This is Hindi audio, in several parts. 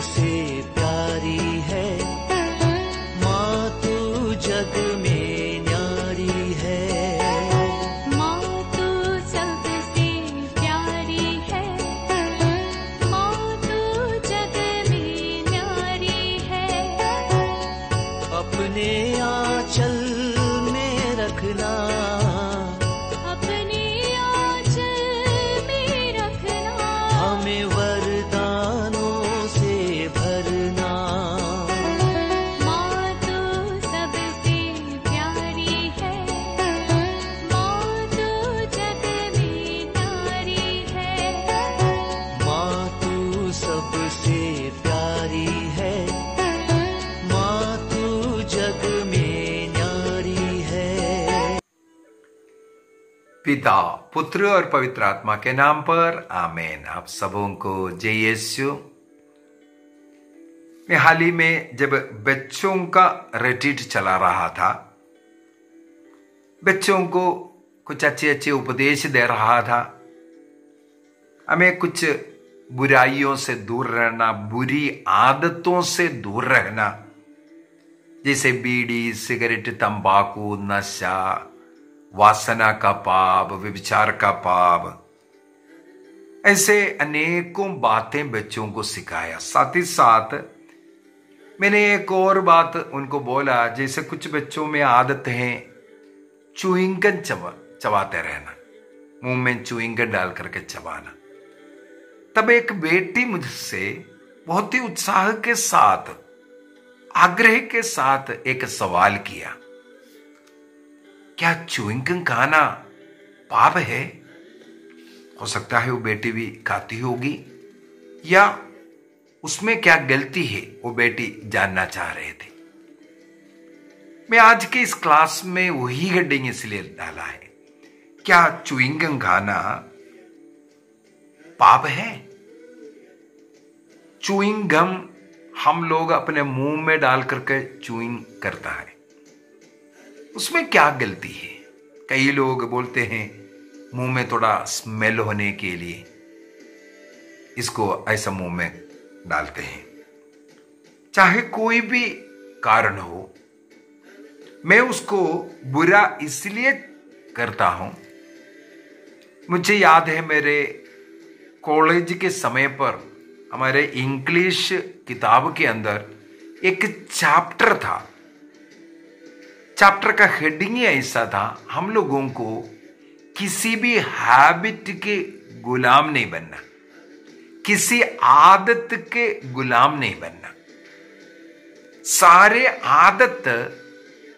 सबसे प्यारी है, माँ तू जग में न्यारी है। माँ तू सबसे प्यारी है, माँ तू जग में न्यारी है। अपने आंचल में रखना, अपने आंचल में रखना। हमें वरदानों से भरना। माँ तू सबसे प्यारी है, माँ तू जग में न्यारी है। माँ तू सबसे प्यारी है, माँ तू जग में न्यारी है। पिता, पुत्र और पवित्र आत्मा के नाम पर आमीन। आप सबों को जय यीशु। मैं हाल ही में जब बच्चों का रिट्रीट चला रहा था, बच्चों को कुछ अच्छे अच्छे उपदेश दे रहा था। हमें कुछ बुराइयों से दूर रहना, बुरी आदतों से दूर रहना, जैसे बीड़ी, सिगरेट, तंबाकू, नशा, वासना का पाप, व्यभिचार का पाप, ऐसे अनेकों बातें बच्चों को सिखाया। साथ ही साथ मैंने एक और बात उनको बोला, जैसे कुछ बच्चों में आदत है च्युइंगम चबाते रहना, मुंह में च्युइंगम डाल करके चबाना। तब एक बेटी मुझसे बहुत ही उत्साह के साथ, आग्रह के साथ एक सवाल किया, क्या च्युइंगम खाना पाप है? हो सकता है वो बेटी भी खाती होगी, या उसमें क्या गलती है, वो बेटी जानना चाह रहे थे। मैं आज के इस क्लास में वही हेडिंग इसलिए डाला है, क्या च्युइंगम खाना पाप है? च्युइंगम हम लोग अपने मुंह में डाल करके च्युइंग करता है, उसमें क्या गलती है? कई लोग बोलते हैं मुंह में थोड़ा स्मेल होने के लिए इसको ऐसा मुंह में डालते हैं। चाहे कोई भी कारण हो, मैं उसको बुरा इसलिए करता हूं। मुझे याद है मेरे कॉलेज के समय पर हमारे इंग्लिश किताब के अंदर एक चैप्टर था। चैप्टर का हेडिंग ही ऐसा था, हम लोगों को किसी भी हैबिट के गुलाम नहीं बनना, किसी आदत के गुलाम नहीं बनना। सारे आदत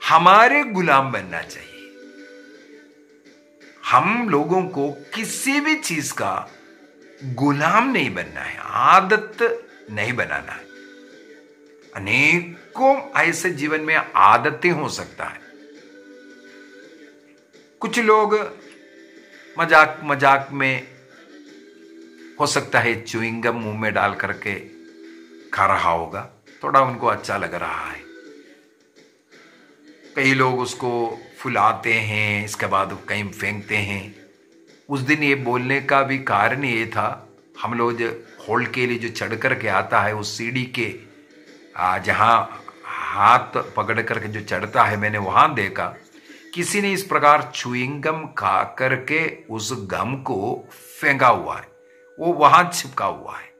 हमारे गुलाम बनना चाहिए। हम लोगों को किसी भी चीज का गुलाम नहीं बनना है, आदत नहीं बनाना है। अनेकों ऐसे जीवन में आदतें हो सकता है। कुछ लोग मजाक मजाक में हो सकता है च्युइंगम मुंह में डाल करके खा रहा होगा, थोड़ा उनको अच्छा लग रहा है। कई लोग उसको फुलाते हैं, इसके बाद कहीं फेंकते हैं। उस दिन ये बोलने का भी कारण ये था, हम लोग हॉल के लिए जो चढ़ करके आता है उस सीढ़ी के जहां हाथ पकड़ करके जो चढ़ता है, मैंने वहां देखा किसी ने इस प्रकार च्युइंगम खा करके उस गम को फेंका हुआ है, वो वहां चिपका हुआ है।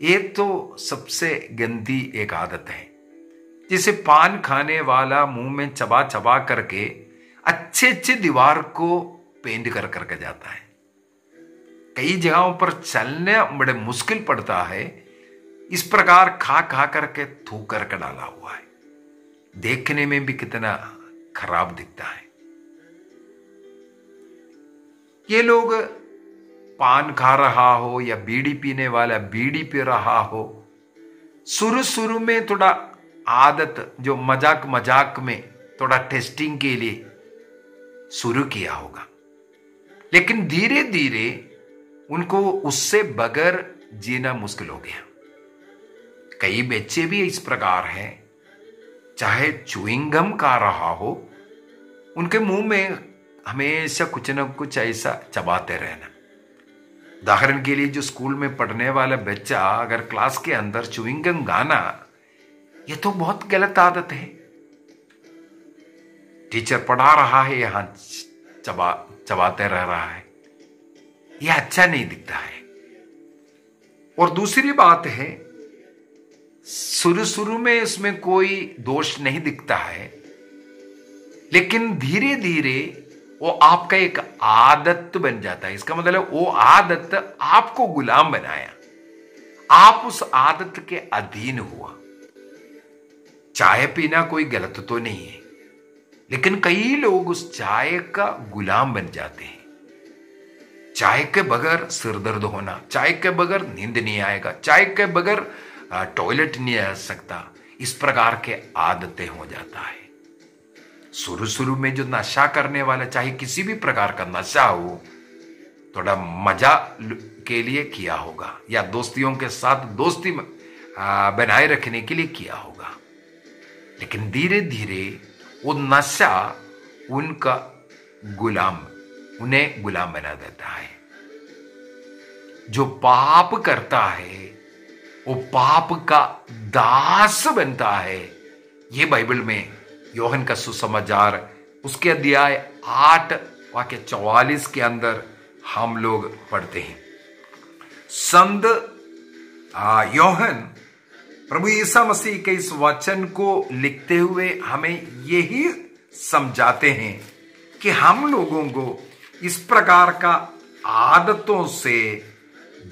ये तो सबसे गंदी एक आदत है, जिसे पान खाने वाला मुंह में चबा चबा करके अच्छे अच्छे दीवार को पेंट कर करके जाता है। कई जगहों पर चलने बड़े मुश्किल पड़ता है, इस प्रकार खा खा करके थूक करके डाला हुआ है। देखने में भी कितना खराब दिखता है। ये लोग पान खा रहा हो या बीड़ी पीने वाला बीड़ी पी रहा हो, शुरू शुरू में थोड़ा आदत जो मजाक मजाक में थोड़ा टेस्टिंग के लिए शुरू किया होगा, लेकिन धीरे धीरे उनको उससे बगैर जीना मुश्किल हो गया। कई बच्चे भी इस प्रकार हैं, चाहे च्युइंगम खा रहा हो, उनके मुंह में हमेशा कुछ न कुछ ऐसा चबाते रहना। उदाहरण के लिए जो स्कूल में पढ़ने वाला बच्चा अगर क्लास के अंदर च्युइंग गम गाना, ये तो बहुत गलत आदत है। टीचर पढ़ा रहा है, यहां चबाते रह रहा है, यह अच्छा नहीं दिखता है। और दूसरी बात है, शुरू में इसमें कोई दोष नहीं दिखता है, लेकिन धीरे धीरे वो आपका एक आदत बन जाता है। इसका मतलब वो आदत आपको गुलाम बनाया, आप उस आदत के अधीन हुआ। चाय पीना कोई गलत तो नहीं है, लेकिन कई लोग उस चाय का गुलाम बन जाते हैं। चाय के बगैर सिर दर्द होना, चाय के बगैर नींद नहीं आएगा, चाय के बगैर टॉयलेट नहीं आ सकता, इस प्रकार के आदतें हो जाता है। शुरू में जो नशा करने वाला, चाहे किसी भी प्रकार का नशा हो, थोड़ा मजा के लिए किया होगा या दोस्तियों के साथ दोस्ती बनाए रखने के लिए किया होगा, लेकिन धीरे धीरे वो नशा उनका उन्हें गुलाम बना देता है। जो पाप करता है वो पाप का दास बनता है। ये बाइबल में यूहन्ना का सुसमाचार उसके अध्याय 8 वाक्य 44 के अंदर हम लोग पढ़ते हैं। संत यूहन्ना प्रभु यीशु मसीह के इस वचन को लिखते हुए हमें यही समझाते हैं कि हम लोगों को इस प्रकार का आदतों से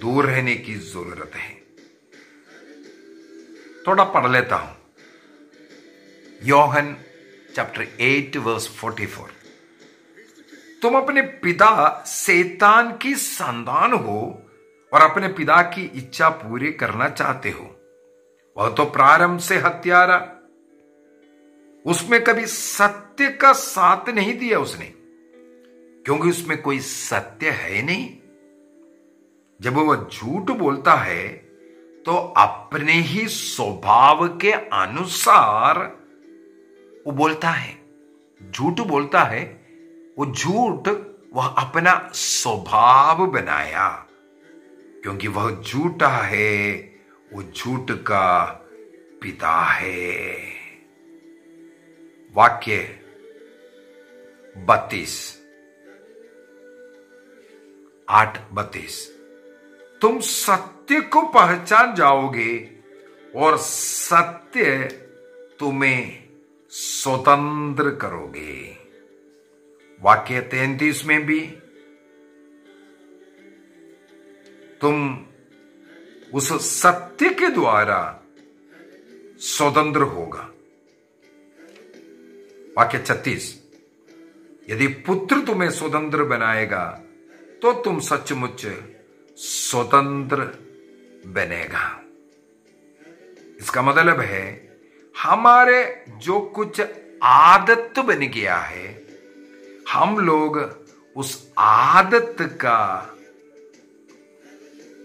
दूर रहने की जरूरत है। थोड़ा पढ़ लेता हूं। यूहन्ना चैप्टर 8 वर्स 44। तुम अपने पिता शैतान की संतान हो और अपने पिता की इच्छा पूरी करना चाहते हो। वह तो प्रारंभ से हत्यारा, उसमें कभी सत्य का साथ नहीं दिया उसने, क्योंकि उसमें कोई सत्य है नहीं। जब वह झूठ बोलता है तो अपने ही स्वभाव के अनुसार वो बोलता है। झूठ बोलता है, वो झूठ वह अपना स्वभाव बनाया, क्योंकि वह झूठा है, वो झूठ का पिता है। वाक्य 32 8:32। तुम सत्य को पहचान जाओगे और सत्य तुम्हें स्वतंत्र करोगे। वाक्य 33 में भी तुम उस सत्य के द्वारा स्वतंत्र होगा। वाक्य 36। यदि पुत्र तुम्हें स्वतंत्र बनाएगा तो तुम सचमुच स्वतंत्र बनेगा। इसका मतलब है हमारे जो कुछ आदत बन गया है, हम लोग उस आदत का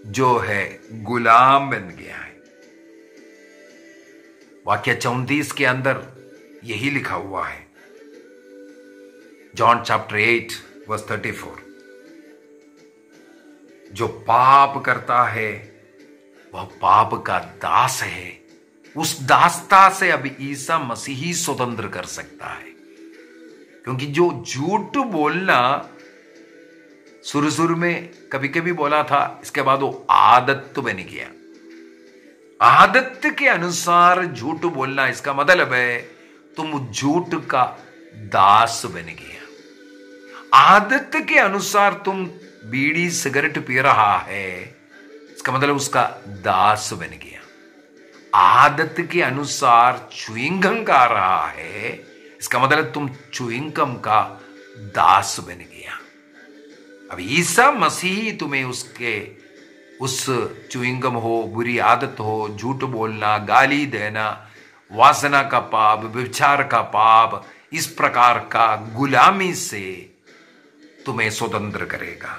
जो है गुलाम बन गया है। वाक्य 34 के अंदर यही लिखा हुआ है। John chapter 8 verse 34। जो पाप करता है वह पाप का दास है। उस दासता से अब ईसा मसीह ही स्वतंत्र कर सकता है, क्योंकि जो झूठ बोलना शुरू में कभी कभी बोला था, इसके बाद वो आदत तो बन गया। आदत के अनुसार झूठ बोलना, इसका मतलब है तुम झूठ का दास बन गया। आदत के अनुसार तुम बीड़ी सिगरेट पी रहा है, इसका मतलब उसका दास बन गया। आदत के अनुसार च्युइंगम खा रहा है, इसका मतलब तुम च्युइंगम का दास बन गया। अब ईसा मसीह तुम्हें उसके उस च्युइंगम हो, बुरी आदत हो, झूठ बोलना, गाली देना, वासना का पाप, व्यभिचार का पाप, इस प्रकार का गुलामी से तुम्हें स्वतंत्र करेगा।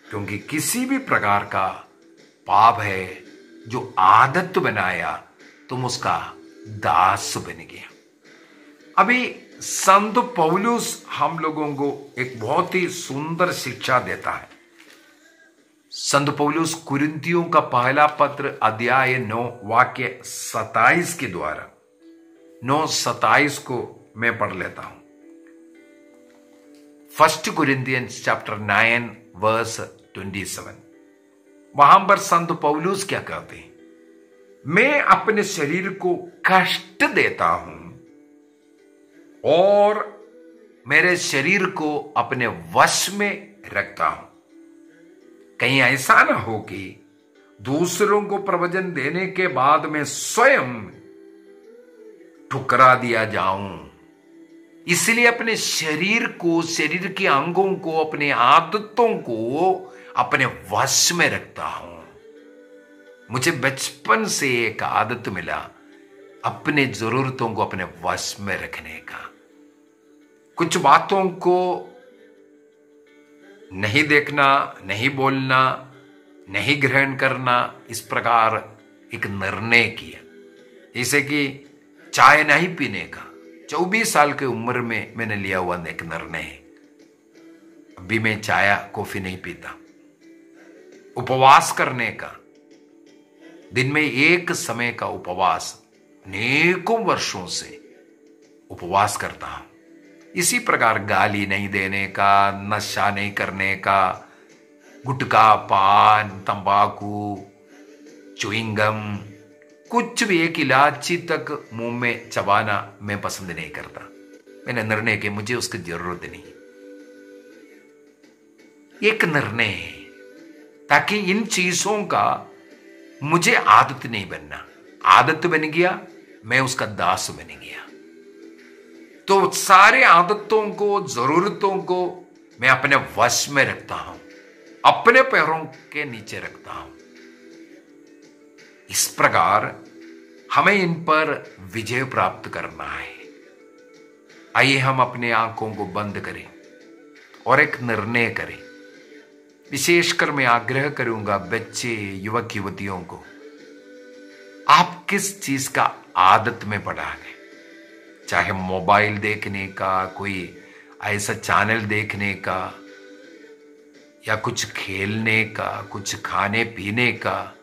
क्योंकि किसी भी प्रकार का पाप है जो आदत बनाया, तुम उसका दास बन गया। अभी संत पौलुस हम लोगों को एक बहुत ही सुंदर शिक्षा देता है। संत पौलुस कुरिन्थियों का पहला पत्र अध्याय 9 वाक्य 27 के द्वारा 9:27 को मैं पढ़ लेता हूं। 1 Corinthians chapter 9 verse 27। वहां पर संत पौलुस क्या कहते हैं? मैं अपने शरीर को कष्ट देता हूं और मेरे शरीर को अपने वश में रखता हूं, कहीं ऐसा ना हो कि दूसरों को प्रवचन देने के बाद मैं स्वयं ठुकरा दिया जाऊं। इसलिए अपने शरीर को, शरीर के अंगों को, अपने आदतों को अपने वश में रखता हूं। मुझे बचपन से एक आदत मिला अपने जरूरतों को अपने वश में रखने का। कुछ बातों को नहीं देखना, नहीं बोलना, नहीं ग्रहण करना, इस प्रकार एक निर्णय किया। जैसे कि चाय नहीं पीने का 24 साल की उम्र में मैंने लिया हुआ एक निर्णय है। अभी मैं चाय कॉफी नहीं पीता। उपवास करने का, दिन में एक समय का उपवास अनेकों वर्षों से उपवास करता हूं। इसी प्रकार गाली नहीं देने का, नशा नहीं करने का, गुटखा, पान, तंबाकू, च्युइंगम, कुछ भी, एक इलायची तक मुंह में चबाना मैं पसंद नहीं करता। मैंने निर्णय किया मुझे उसकी जरूरत नहीं। एक निर्णय है ताकि इन चीजों का मुझे आदत नहीं बनना। आदत बन गया, मैं उसका दास बन गया। तो सारे आदतों को, जरूरतों को मैं अपने वश में रखता हूं, अपने पैरों के नीचे रखता हूं। इस प्रकार हमें इन पर विजय प्राप्त करना है। आइए हम अपने आंखों को बंद करें और एक निर्णय करें। विशेषकर मैं आग्रह करूंगा बच्चे, युवक युवतियों को, आप किस चीज का आदत में पड़ा है? चाहे मोबाइल देखने का, कोई ऐसा चैनल देखने का, या कुछ खेलने का, कुछ खाने पीने का,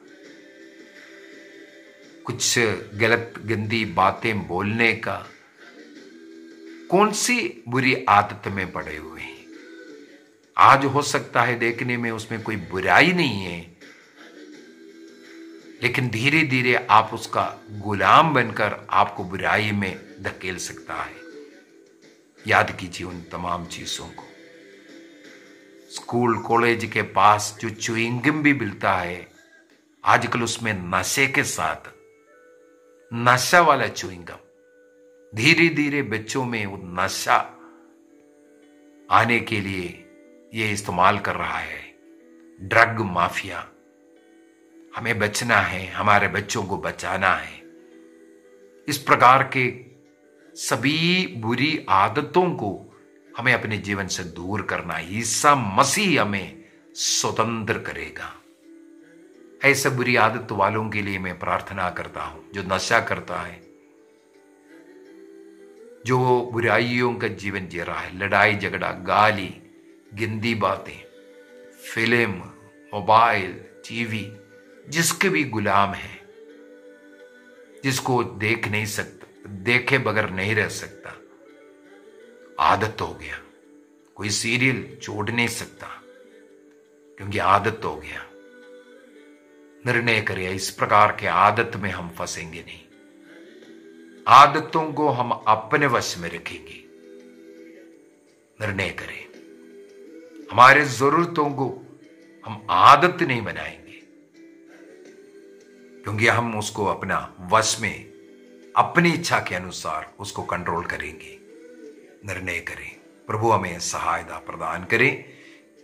कुछ गलत गंदी बातें बोलने का, कौन सी बुरी आदत में पड़े हुए हैं? आज हो सकता है देखने में उसमें कोई बुराई नहीं है, लेकिन धीरे धीरे आप उसका गुलाम बनकर आपको बुराई में धकेल सकता है। याद कीजिए उन तमाम चीजों को। स्कूल कॉलेज के पास जो च्युइंगम भी मिलता है, आजकल उसमें नशे के साथ, नशा वाला च्युइंगम, धीरे धीरे बच्चों में वो नशा आने के लिए ये इस्तेमाल कर रहा है। Drug mafia. हमें बचना है, हमारे बच्चों को बचाना है। इस प्रकार के सभी बुरी आदतों को हमें अपने जीवन से दूर करना है। ईसा मसीह हमें स्वतंत्र करेगा। ऐसे बुरी आदत वालों के लिए मैं प्रार्थना करता हूं, जो नशा करता है, जो बुराइयों का जीवन जी रहा है, लड़ाई झगड़ा, गाली, गंदी बातें, फिल्म, मोबाइल, टीवी, जिसके भी गुलाम है, जिसको देख नहीं सकता, देखे बगैर नहीं रह सकता, आदत हो गया। कोई सीरियल छोड़ नहीं सकता क्योंकि आदत हो गया। निर्णय करिए, इस प्रकार के आदत में हम फंसेंगे नहीं। आदतों को हम अपने वश में रखेंगे। निर्णय करें, हमारे जरूरतों को हम आदत नहीं बनाएंगे, क्योंकि हम उसको अपना वश में, अपनी इच्छा के अनुसार उसको कंट्रोल करेंगे। निर्णय करें। प्रभु हमें सहायता प्रदान करें।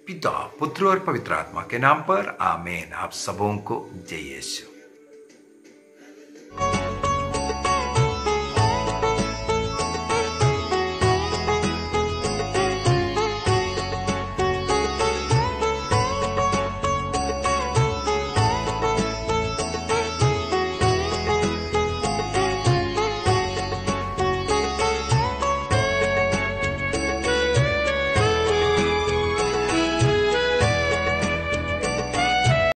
पिता, पुत्र और पवित्र आत्मा के नाम पर आमीन। आप सबों को जय यीशु।